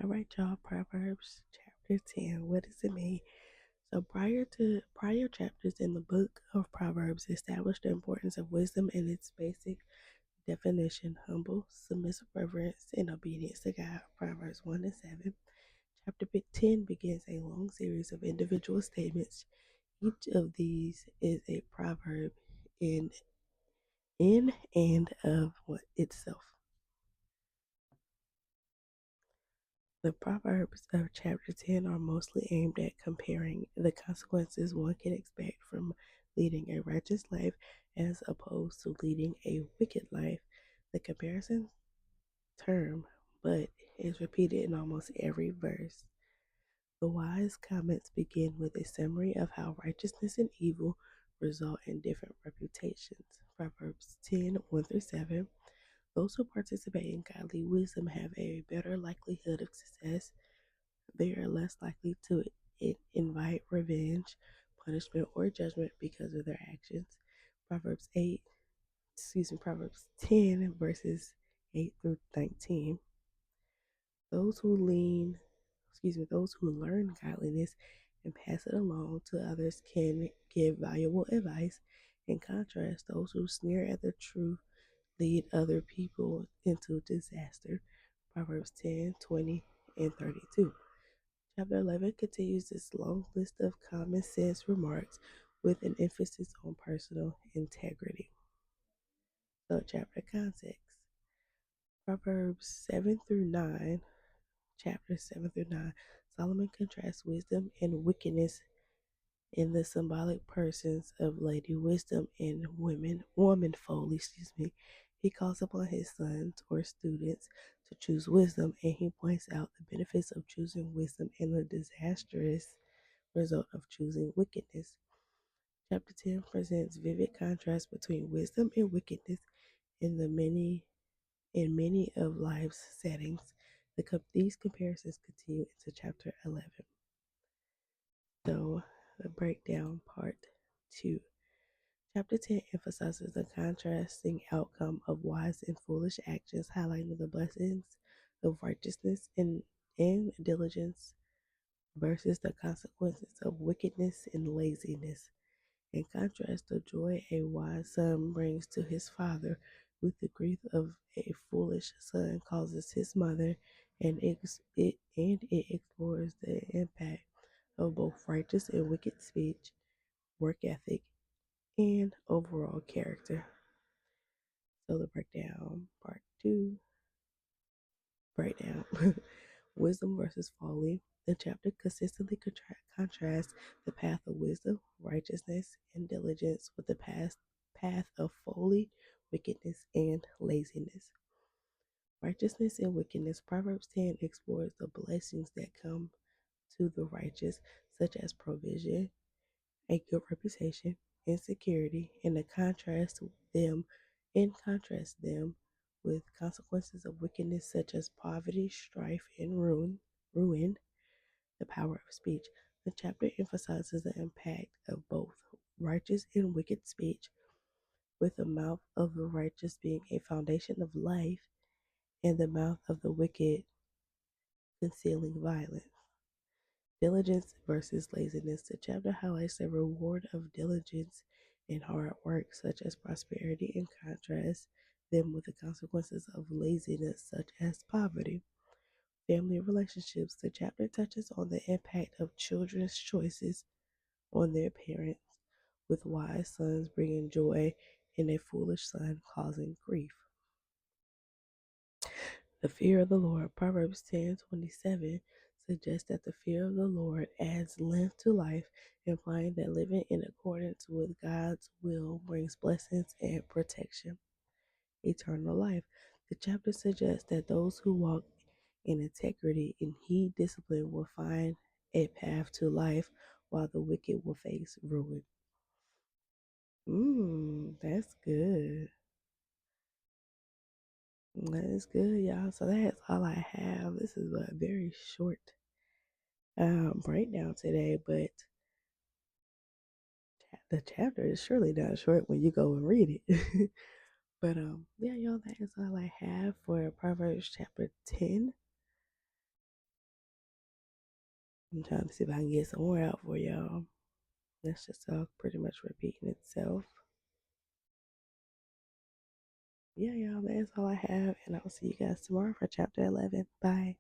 All right, y'all. Proverbs chapter 10. What does it mean? So prior chapters in the book of Proverbs established the importance of wisdom and its basic definition: humble, submissive reverence, and obedience to God. Proverbs 1 and 7. Chapter 10 begins a long series of individual statements. Each of these is a proverb in and of itself. The Proverbs of chapter 10 are mostly aimed at comparing the consequences one can expect from leading a righteous life as opposed to leading a wicked life. The comparison term, but, is repeated in almost every verse. The wise comments begin with a summary of how righteousness and evil result in different reputations. Proverbs 10 1 through 7. Those who participate in godly wisdom have a better likelihood of success. They are less likely to invite revenge, punishment, or judgment because of their actions. Proverbs 10 verses 8 through 19. Those who lean, those who learn godliness and pass it along to others can give valuable advice. In contrast, those who sneer at the truth lead other people into disaster. Proverbs 10 20 and 32. Chapter 11 continues this long list of common sense remarks with an emphasis on personal integrity. So, chapter context: Proverbs 7 through 9, chapters 7 through 9, Solomon contrasts wisdom and wickedness in the symbolic persons of Lady Wisdom and woman Folly. He calls upon his sons or students to choose wisdom, and he points out the benefits of choosing wisdom and the disastrous result of choosing wickedness. Chapter 10 presents vivid contrast between wisdom and wickedness in many of life's settings. These comparisons continue into chapter 11. So, the breakdown part 2. Chapter 10 emphasizes the contrasting outcome of wise and foolish actions, highlighting the blessings of righteousness and diligence versus the consequences of wickedness and laziness. In contrast, the joy a wise son brings to his father with the grief of a foolish son causes his mother, and it explores the impact of both righteous and wicked speech, work ethic, and overall character. So the breakdown, part 2, breakdown. Wisdom versus folly. The chapter consistently contrasts the path of wisdom, righteousness, and diligence with the path of folly, wickedness, and laziness. Righteousness and wickedness. Proverbs 10 explores the blessings that come to the righteous, such as provision, a good reputation, and security, and contrast them with consequences of wickedness such as poverty, strife, and ruin. The power of speech. The chapter emphasizes the impact of both righteous and wicked speech, with the mouth of the righteous being a foundation of life and the mouth of the wicked concealing violence. Diligence versus laziness. The chapter highlights the reward of diligence and hard work, such as prosperity, and contrasts them with the consequences of laziness, such as poverty. Family relationships. The chapter touches on the impact of children's choices on their parents, with wise sons bringing joy and a foolish son causing grief. The fear of the Lord. Proverbs 10:27 suggests that the fear of the Lord adds length to life, implying that living in accordance with God's will brings blessings and protection. Eternal life. The chapter suggests that those who walk in integrity and heed discipline will find a path to life, while the wicked will face ruin. That's good. That is good, y'all. So that's all I have. This is a very short breakdown today, but the chapter is surely not short when you go and read it. But yeah, y'all, that is all I have for Proverbs chapter 10. I'm trying to see if I can get some more out for y'all. That's just all pretty much repeating itself. Yeah, y'all, that's all I have. And I'll see you guys tomorrow for chapter 11. Bye.